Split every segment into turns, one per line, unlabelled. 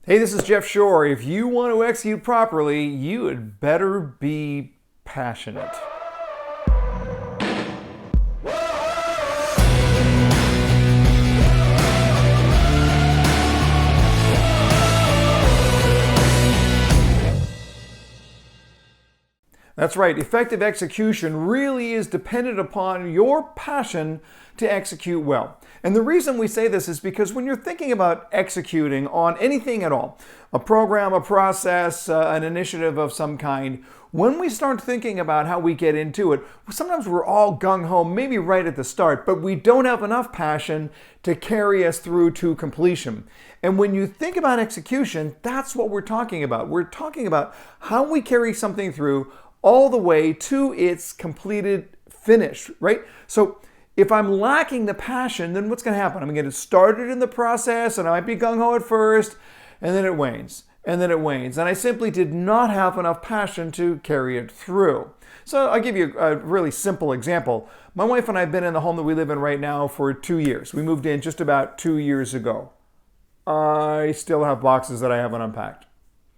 Hey, this is Jeff Shore. If you want to execute properly, you had better be passionate. That's right, effective execution really is dependent upon your passion to execute well. And the reason we say this is because when you're thinking about executing on anything at all, a program, a process, an initiative of some kind, when we start thinking about how we get into it, sometimes we're all gung-ho, maybe right at the start, but we don't have enough passion to carry us through to completion. And when you think about execution, that's what we're talking about. We're talking about how we carry something through all the way to its completed finish, right? So if I'm lacking the passion, then what's going to happen? I'm going to get started in the process and I might be gung-ho at first, and then it wanes, and then it wanes. And I simply did not have enough passion to carry it through. So I'll give you a really simple example. My wife and I have been in the home that we live in right now for 2 years. We moved in just about 2 years ago. I still have boxes that I haven't unpacked.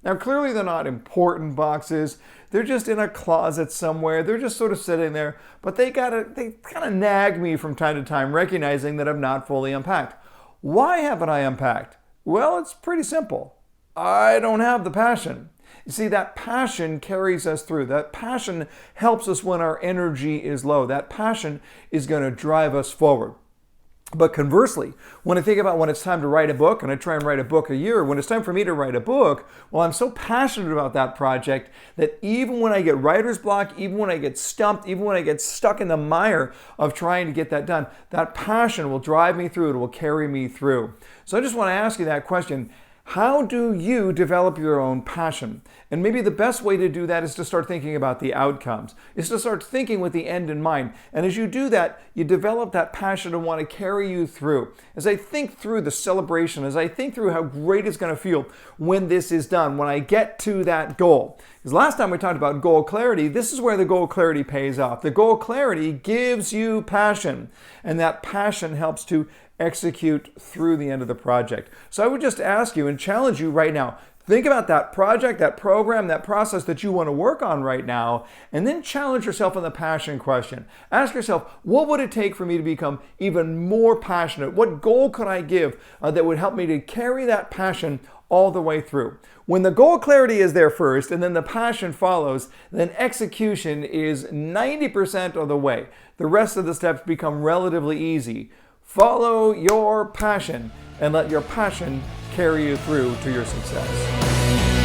Now, clearly they're not important boxes. They're just in a closet somewhere. They're just sort of sitting there, but they kind of nag me from time to time, recognizing that I'm not fully unpacked. Why haven't I unpacked? Well, it's pretty simple. I don't have the passion. You see, that passion carries us through. That passion helps us when our energy is low. That passion is going to drive us forward. But conversely, when I think about when it's time to write a book, and I try and write a book a year, when it's time for me to write a book, well, I'm so passionate about that project that even when I get writer's block, even when I get stumped, even when I get stuck in the mire of trying to get that done, that passion will drive me through, it will carry me through. So I just want to ask you that question. How do you develop your own passion? And maybe the best way to do that is to start thinking about the outcomes, is to start thinking with the end in mind. And as you do that, you develop that passion to want to carry you through. As I think through the celebration, as I think through how great it's going to feel when this is done, when I get to that goal. Because last time we talked about goal clarity, this is where the goal clarity pays off. The goal clarity gives you passion, and that passion helps to execute through the end of the project. So I would just ask you and challenge you right now, think about that project, that program, that process that you want to work on right now, and then challenge yourself on the passion question. Ask yourself, what would it take for me to become even more passionate? What goal could I give that would help me to carry that passion all the way through? When the goal clarity is there first and then the passion follows, then execution is 90% of the way. The rest of the steps become relatively easy. Follow your passion and let your passion carry you through to your success.